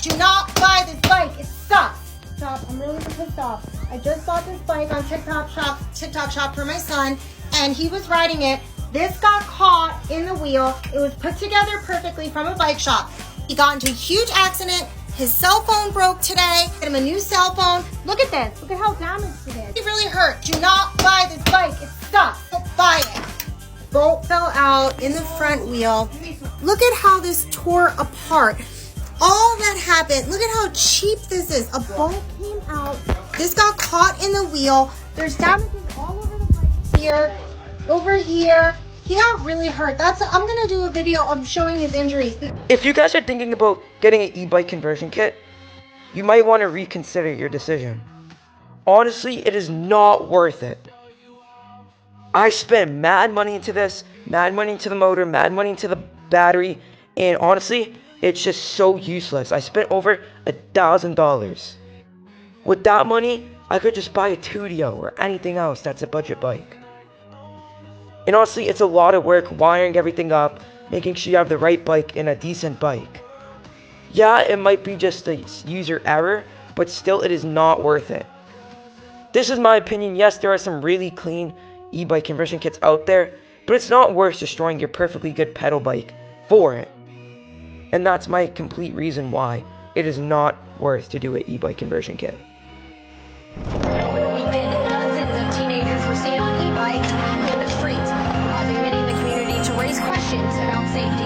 Do not buy this bike. It sucks. Stop. I'm really pissed off. I just bought this bike on TikTok shop for my son, and he was riding it. This got caught in the wheel. It was put together perfectly from a bike shop. He got into a huge accident. His cell phone broke today. Get him a new cell phone. Look at this. Look at how damaged it is. It really hurt. Do not buy this bike. It sucks. Don't buy it. Bolt fell out in the front wheel. Look at how this tore apart. All that happened. Look at how cheap this is. A bolt came out. This got caught in the wheel. There's damages all over the bike here, over here. He got really hurt. I'm gonna do a video of showing his injuries. If you guys are thinking about getting an e-bike conversion kit, you might want to reconsider your decision. Honestly, it is not worth it. I spent mad money into this, mad money into the motor, mad money into the battery, and honestly, it's just so useless. I spent over $1,000. With that money, I could just buy a Tudio or anything else that's a budget bike. And honestly, it's a lot of work wiring everything up, making sure you have the right bike and a decent bike. Yeah, it might be just a user error, but still it is not worth it. This is my opinion. Yes, there are some really clean e-bike conversion kits out there, but it's not worth destroying your perfectly good pedal bike for it. And that's my complete reason why it is not worth to do an e-bike conversion kit. Dozens of teenagers were seen on e-bikes in the streets, causing many in the community to raise questions about safety.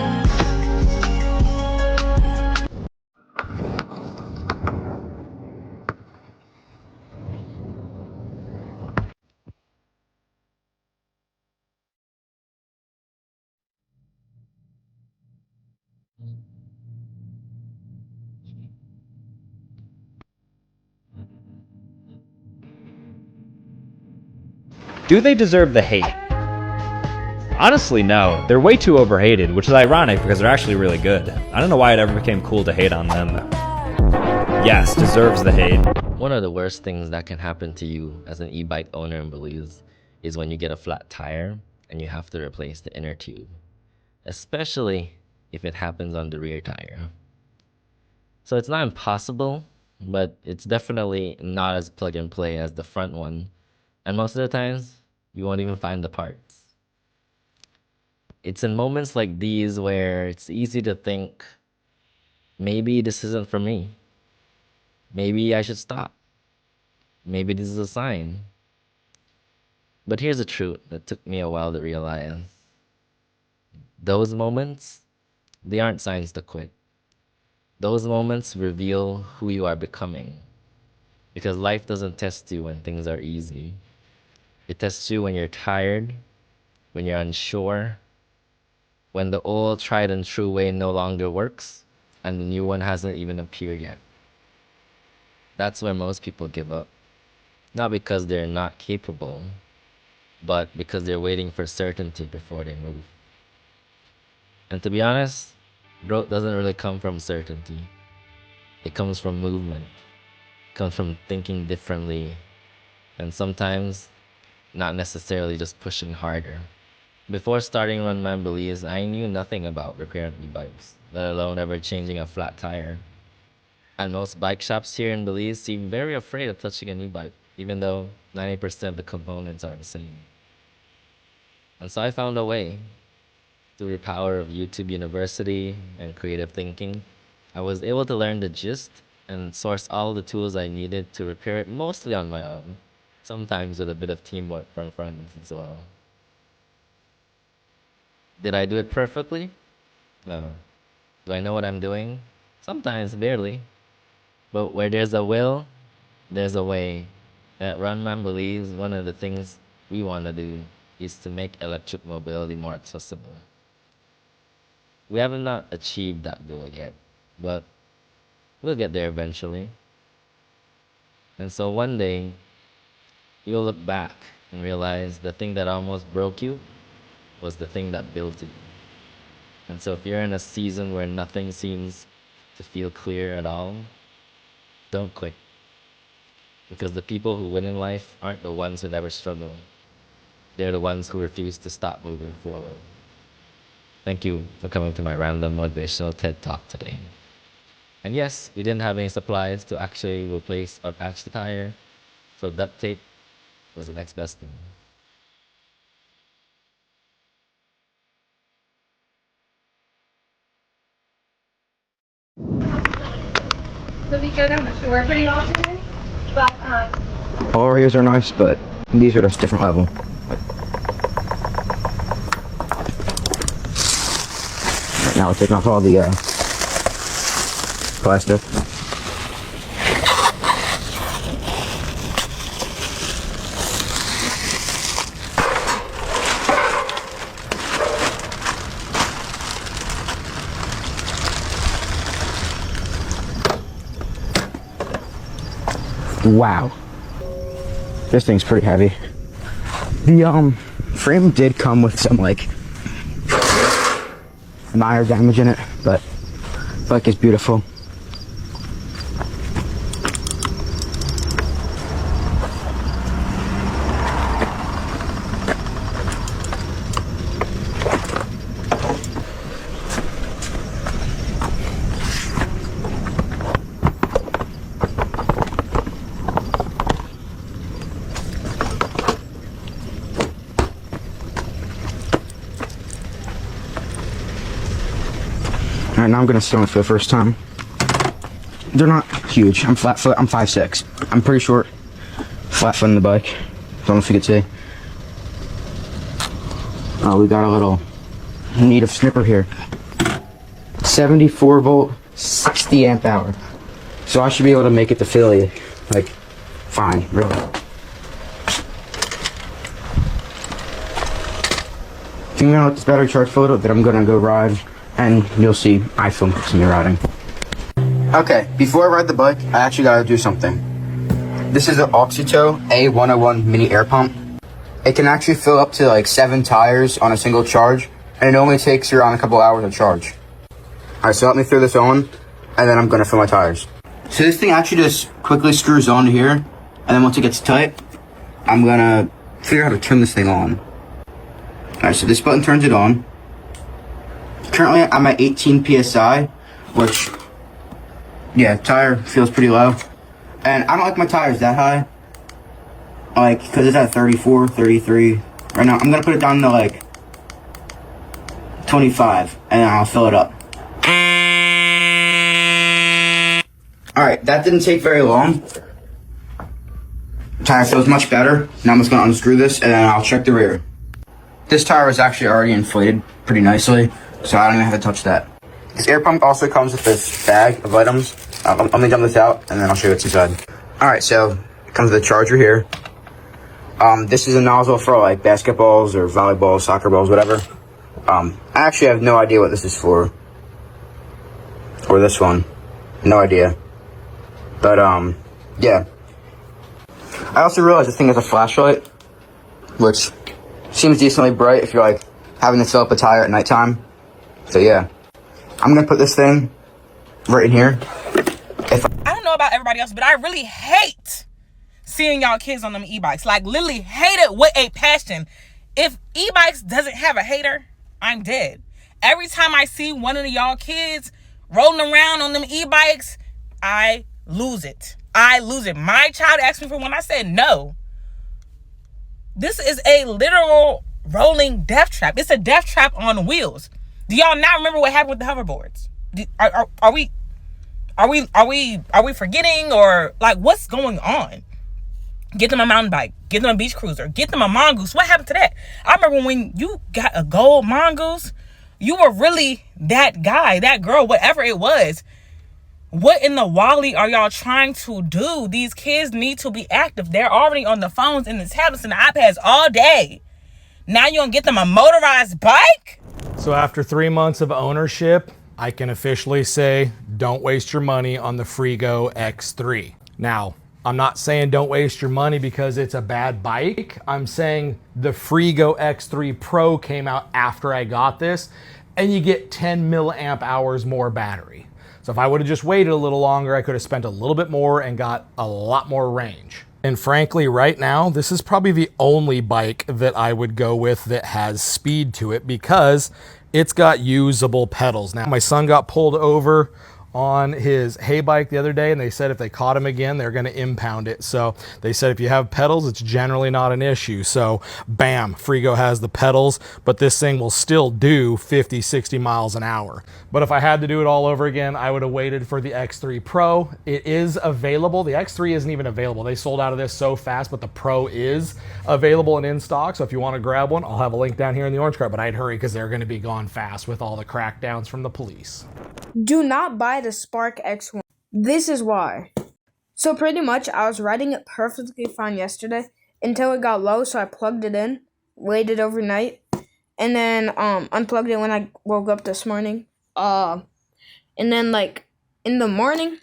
Do they deserve the hate? Honestly, no. They're way too overhated, which is ironic because they're actually really good. I don't know why it ever became cool to hate on them. Yes, deserves the hate. One of the worst things that can happen to you as an e-bike owner in Belize is when you get a flat tire and you have to replace the inner tube, especially if it happens on the rear tire. So it's not impossible, but it's definitely not as plug and play as the front one. And most of the times, you won't even find the parts. It's in moments like these where it's easy to think, maybe this isn't for me. Maybe I should stop. Maybe this is a sign. But here's the truth that took me a while to realize. Those moments, they aren't signs to quit. Those moments reveal who you are becoming. Because life doesn't test you when things are easy. It tests you when you're tired, when you're unsure, when the old tried and true way no longer works, and the new one hasn't even appeared yet. That's where most people give up. Not because they're not capable, but because they're waiting for certainty before they move. And to be honest, growth doesn't really come from certainty. It comes from movement. It comes from thinking differently, and sometimes not necessarily just pushing harder. Before starting Run Man Belize, I knew nothing about repairing e-bikes, let alone ever changing a flat tire. And most bike shops here in Belize seem very afraid of touching an e-bike, even though 90% of the components are the same. And so I found a way. Through the power of YouTube University and creative thinking, I was able to learn the gist and source all the tools I needed to repair it mostly on my own, sometimes with a bit of teamwork from friends as well. Did I do it perfectly? No. Do I know what I'm doing? Sometimes, barely. But where there's a will, there's a way. At Run Man believes one of the things we want to do is to make electric mobility more accessible. We haven't not achieved that goal yet, but we'll get there eventually. And so one day, you'll look back and realize the thing that almost broke you was the thing that built it. And so if you're in a season where nothing seems to feel clear at all, don't quit. Because the people who win in life aren't the ones who never struggle. They're the ones who refuse to stop moving forward. Thank you for coming to my random motivational TED Talk today. And yes, we didn't have any supplies to actually replace or patch the tire, so duct tape was the next best thing. So we go down the shore pretty often, but All areas are nice, but these are just different level. Right now we're taking off all the plastic. Wow, this thing's pretty heavy. The frame did come with some like minor damage in it, but the bike is beautiful. Alright, now I'm gonna sit on it for the first time. They're not huge. I'm flat foot. I'm 5'6". I'm pretty short. Flat foot in the bike. Don't know if you can see. Oh, we got a little need of snipper here. 74 volt, 60 amp hour. So I should be able to make it to Philly, like, fine, really. If I'm gonna let this battery charge for a little, then I'm gonna go ride. And you'll see I film some me riding. Okay, before I ride the bike, I actually gotta do something. This is the Oxytow A101 mini air pump. It can actually fill up to like 7 tires on a single charge, and it only takes you around a couple hours to charge. Alright, so let me throw this on, and then I'm gonna fill my tires. So this thing actually just quickly screws onto here, and then once it gets tight, I'm gonna figure out how to turn this thing on. Alright, so this button turns it on. Currently, I'm at 18 PSI, which, yeah, tire feels pretty low. And I don't like my tires that high, like, because it's at 34, 33. Right now, I'm going to put it down to, like, 25, and then I'll fill it up. Alright, that didn't take very long. Tire feels much better. Now I'm just going to unscrew this, and then I'll check the rear. This tire was actually already inflated pretty nicely, so I don't even have to touch that. This air pump also comes with this bag of items. Let me dump this out, and then I'll show you what's inside. Alright, so it comes with a charger here. This is a nozzle for like basketballs or volleyballs, soccer balls, whatever. I actually have no idea what this is for. Or this one. No idea. But, yeah. I also realized this thing has a flashlight, which seems decently bright if you're like having to fill up a tire at nighttime. So yeah, I'm gonna put this thing right in here. I don't know about everybody else, but I really hate seeing y'all kids on them e-bikes. Like, literally hate it with a passion. If e-bikes doesn't have a hater, I'm dead. Every time I see one of y'all kids rolling around on them e-bikes, I lose it. I lose it. My child asked me for one. I said no. This is a literal rolling death trap. It's a death trap on wheels. Do y'all not remember what happened with the hoverboards? Are we forgetting, or like what's going on? Get them a mountain bike. Get them a beach cruiser. Get them a mongoose. What happened to that? I remember when you got a gold mongoose, you were really that guy, that girl, whatever it was. What in the Wally are y'all trying to do? These kids need to be active. They're already on the phones and the tablets and the iPads all day. Now you're gonna get them a motorized bike? So after 3 months of ownership, I can officially say, don't waste your money on the Frigo X3. Now, I'm not saying don't waste your money because it's a bad bike. I'm saying the Frigo X3 Pro came out after I got this, and you get 10 milliamp hours more battery. So if I would have just waited a little longer, I could have spent a little bit more and got a lot more range. And frankly, right now, this is probably the only bike that I would go with that has speed to it because it's got usable pedals. Now, my son got pulled over on his hay bike the other day, and they said if they caught him again, they're going to impound it. So they said if you have pedals, it's generally not an issue. So bam, Frigo has the pedals, but this thing will still do 50, 60 miles an hour. But if I had to do it all over again, I would have waited for the X3 Pro. It is available. The X3 isn't even available. They sold out of this so fast, but the Pro is available and in stock. So if you want to grab one, I'll have a link down here in the orange card, but I'd hurry because they're going to be gone fast with all the crackdowns from the police. Do not buy the Spark X1. This is why. So pretty much I was riding it perfectly fine yesterday until it got low, so I plugged it in, waited overnight, and then unplugged it when I woke up this morning. And then like in the morning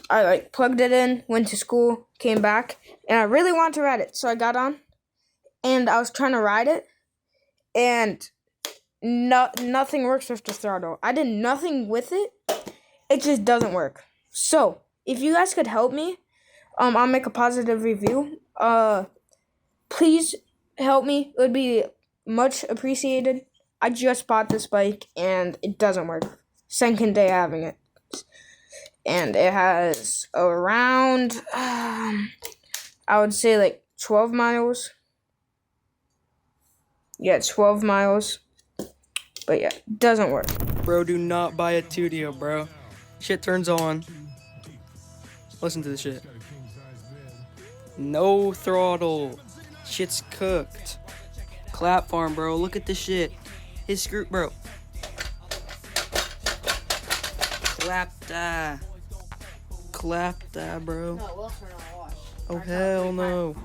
I like plugged it in, went to school, came back, and I really wanted to ride it. So I got on and I was trying to ride it, and nothing works with the throttle. I did nothing with it. It just doesn't work. So, if you guys could help me, I'll make a positive review. Please help me. It would be much appreciated. I just bought this bike and it doesn't work. Second day having it. And it has around, I would say like 12 miles. Yeah, 12 miles. But yeah, doesn't work. Bro, do not buy a Tudio, bro. Shit turns on. Listen to this shit. No throttle. Shit's cooked. Clap farm, bro. Look at this shit. His screw, bro. Clap that. Clap that, bro. Oh, hell no.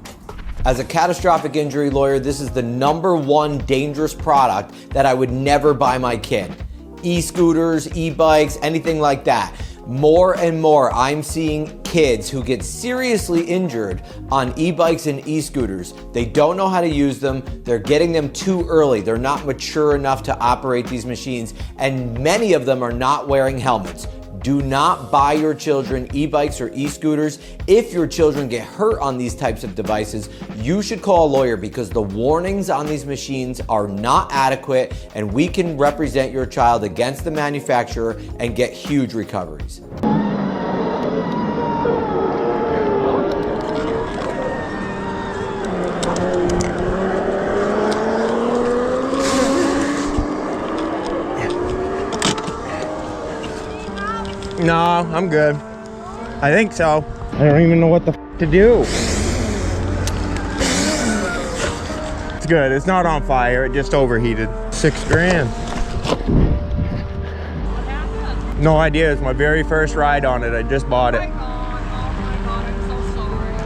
As a catastrophic injury lawyer, this is the #1 dangerous product that I would never buy my kid. E-scooters, e-bikes, anything like that. More and more, I'm seeing kids who get seriously injured on e-bikes and e-scooters. They don't know how to use them. They're getting them too early. They're not mature enough to operate these machines, and many of them are not wearing helmets. Do not buy your children e-bikes or e-scooters. If your children get hurt on these types of devices, you should call a lawyer because the warnings on these machines are not adequate, and we can represent your child against the manufacturer and get huge recoveries. No, I'm good. I think so. I don't even know what the f to do. It's good. It's not on fire. It just overheated. $6 grand. No idea. It's my very first ride on it. I just bought it.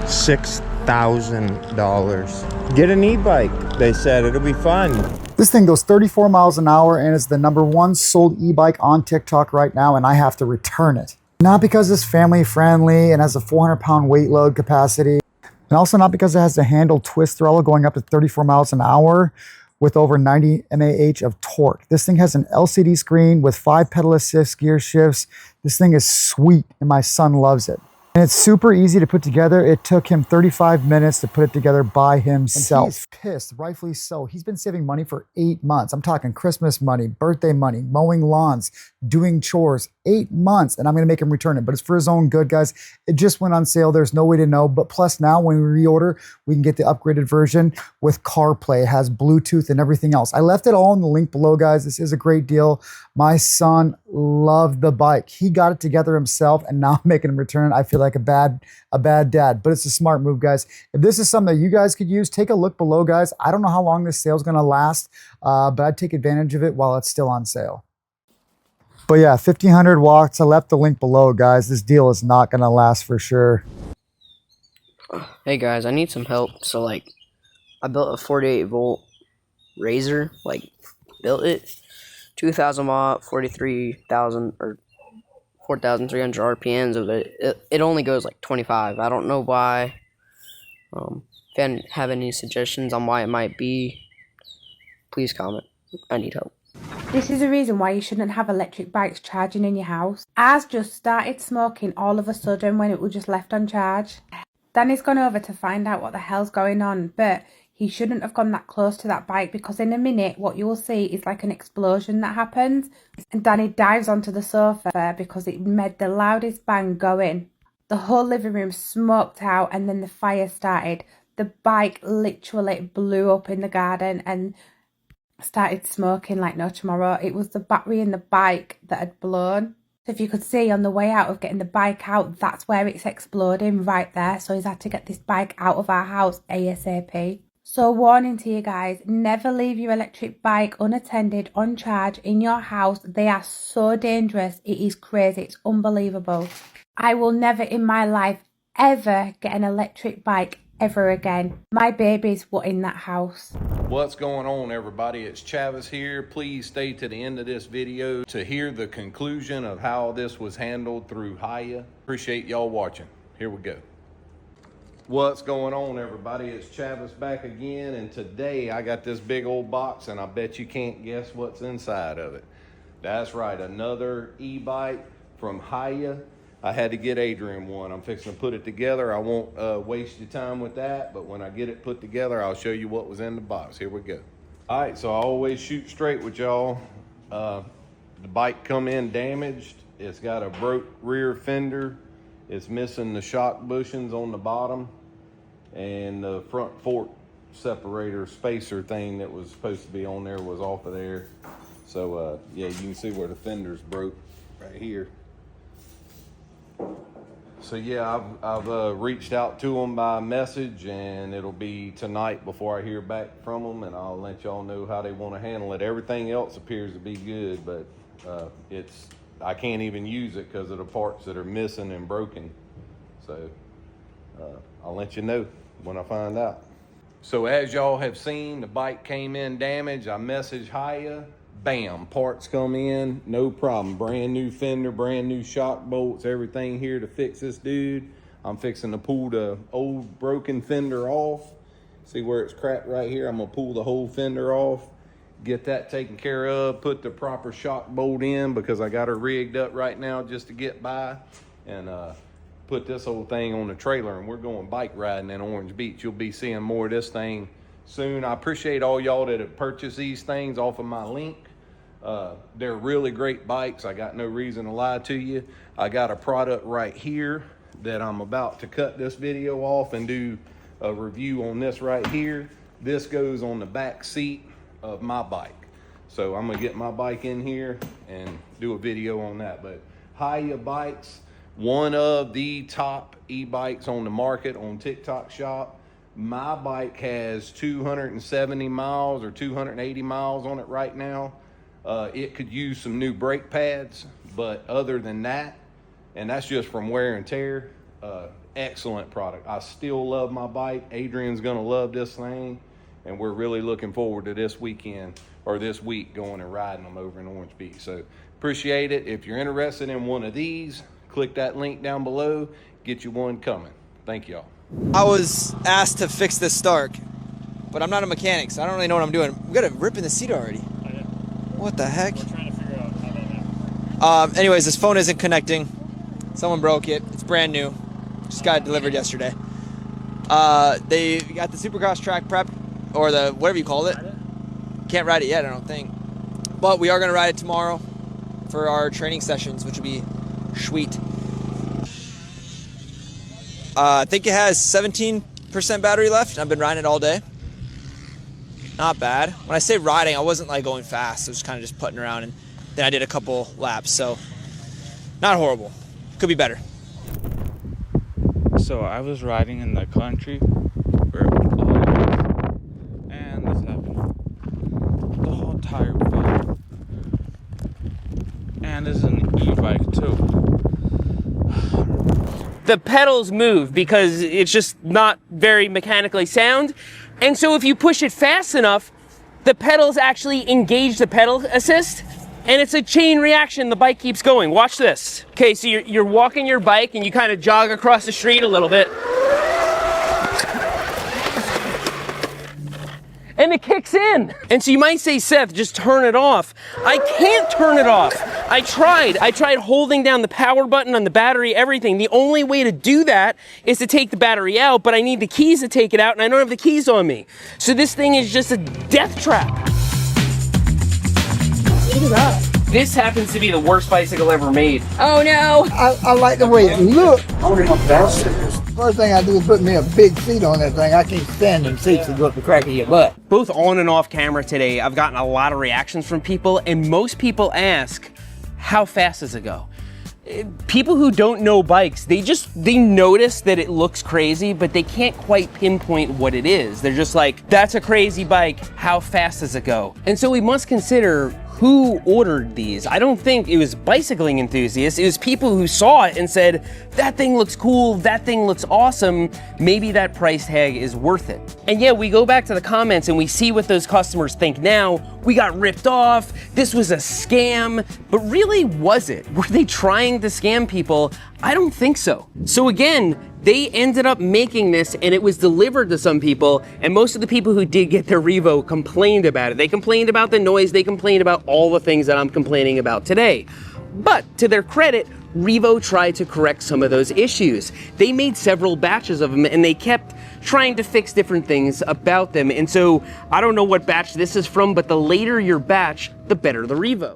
$6,000. Get an e-bike. They said it'll be fun. This thing goes 34 miles an hour and is the #1 sold e-bike on TikTok right now, and I have to return it. Not because it's family friendly and has a 400-pound weight load capacity, and also not because it has the handle twist throttle going up to 34 miles an hour with over 90 mph of torque. This thing has an LCD screen with 5 pedal assist gear shifts. This thing is sweet and my son loves it. And it's super easy to put together. It took him 35 minutes to put it together by himself. And he's pissed, rightfully so. He's been saving money for 8 months. I'm talking Christmas money, birthday money, mowing lawns, doing chores, 8 months, and I'm gonna make him return it. But it's for his own good, guys. It just went on sale. There's no way to know. But plus now when we reorder, we can get the upgraded version with CarPlay. It has Bluetooth and everything else. I left it all in the link below, guys. This is a great deal. My son loved the bike. He got it together himself, and now I'm making him return it. I feel like a bad dad, but it's a smart move, guys. If this is something that you guys could use, take a look below, guys. I don't know how long this sale is gonna last, but I'd take advantage of it while it's still on sale. But yeah, 1,500 watts. I left the link below, guys. This deal is not gonna last for sure. Hey guys, I need some help. So like, I built a 48-volt Razor, like built it, 2,000 watt, 43,000 or 4,300 RPMs of it. It only goes like 25. I don't know why. If you have any suggestions on why it might be, please comment. I need help. This is the reason why you shouldn't have electric bikes charging in your house. Ours just started smoking all of a sudden when it was just left on charge. Danny's gone over to find out what the hell's going on, but he shouldn't have gone that close to that bike, because in a minute what you will see is like an explosion that happens, and Danny dives onto the sofa because it made the loudest bang going. The whole living room smoked out, and then the fire started. The bike literally blew up in the garden and started smoking like no tomorrow. It was the battery in the bike that had blown. So if you could see on the way out of getting the bike out, that's where it's exploding right there. So he's had to get this bike out of our house ASAP. So warning to you guys, never leave your electric bike unattended, on charge, in your house. They are so dangerous. It is crazy. It's unbelievable. I will never in my life ever get an electric bike ever again. My babies were in that house. What's going on, everybody? It's Chavis here. Please stay to the end of this video to hear the conclusion of how this was handled through Hiya. Appreciate y'all watching. Here we go. What's going on, everybody? It's Chavis back again, and today I got this big old box, and I bet you can't guess what's inside of it. That's right, another e-bike from Hiya. I had to get Adrian one. I'm fixing to put it together. I won't waste your time with that, but when I get it put together, I'll show you what was in the box. Here we go. All right, so I always shoot straight with y'all. The bike come in damaged. It's got a broke rear fender. It's missing the shock bushings on the bottom, and the front fork separator spacer thing that was supposed to be on there was off of there. So yeah, you can see where the fender's broke right here. So yeah, I've reached out to them by message, and it'll be tonight before I hear back from them, and I'll let y'all know how they want to handle it. Everything else appears to be good, but I can't even use it because of the parts that are missing and broken. So I'll let you know when I find out. So as y'all have seen, the bike came in damaged. I messaged Hiya. Bam, parts come in, no problem. Brand new fender, brand new shock bolts, everything here to fix this dude. I'm fixing to pull the old broken fender off. See where it's cracked right here? I'm gonna pull the whole fender off, get that taken care of, put the proper shock bolt in because I got her rigged up right now just to get by, and put this whole thing on the trailer, and we're going bike riding in Orange Beach. You'll be seeing more of this thing soon. I appreciate all y'all that have purchased these things off of my link. They're really great bikes. I got no reason to lie to you. I got a product right here that I'm about to cut this video off and do a review on this right here. This goes on the back seat of my bike. So I'm gonna get my bike in here and do a video on that. But Hiya Bikes, one of the top e-bikes on the market on TikTok Shop. My bike has 270 miles or 280 miles on it right now. It could use some new brake pads, but other than that, and that's just from wear and tear, excellent product. I still love my bike. Adrian's gonna love this thing, and we're really looking forward to this weekend or this week going and riding them over in Orange Beach. So appreciate it. If you're interested in one of these, click that link down below, get you one coming. Thank y'all. I was asked to fix this Stark, but I'm not a mechanic, so I don't really know what I'm doing. We got a rip in the seat already. What the heck? We're trying to figure out how that anyways, this phone isn't connecting. Someone broke it. It's brand new. Just got it delivered yesterday. They got the Supercross track prep, or the whatever you call it. Can't ride it yet, I don't think. But we are going to ride it tomorrow for our training sessions, which will be sweet. I think it has 17% battery left, and I've been riding it all day. Not bad. When I say riding, I wasn't like going fast. I was kind of just putting around, and then I did a couple laps, so not horrible. Could be better. So I was riding in the country, and this happened. The whole tire fell. And this is an e-bike too. The pedals move because it's just not very mechanically sound. And so if you push it fast enough, the pedals actually engage the pedal assist, and it's a chain reaction. The bike keeps going. Watch this. Okay, so you're walking your bike and you kind of jog across the street a little bit. and it kicks in. And so you might say, Seth, just turn it off. I can't turn it off. I tried holding down the power button on the battery, everything. The only way to do that is to take the battery out, but I need the keys to take it out, and I don't have the keys on me. So this thing is just a death trap. This happens to be the worst bicycle ever made. Oh no! I like the way it looks. I wonder how fast it is. First thing I do is put me a big seat on that thing. I can't stand them seats that go up the crack of your butt. Both on and off camera today, I've gotten a lot of reactions from people, and most people ask, how fast does it go? People who don't know bikes, they notice that it looks crazy, but they can't quite pinpoint what it is. They're just like, that's a crazy bike, how fast does it go? And so we must consider who ordered these. I don't think it was bicycling enthusiasts. It was people who saw it and said, that thing looks cool, that thing looks awesome, maybe that price tag is worth it. And yeah, we go back to the comments and we see what those customers think now. We got ripped off, this was a scam, but really was it? Were they trying to scam people? I don't think so. So again, they ended up making this and it was delivered to some people, and most of the people who did get their Revo complained about it. They complained about the noise, they complained about all the things that I'm complaining about today. But to their credit, Revo tried to correct some of those issues. They made several batches of them and they kept trying to fix different things about them. And so I don't know what batch this is from, but the later your batch, the better the Revo.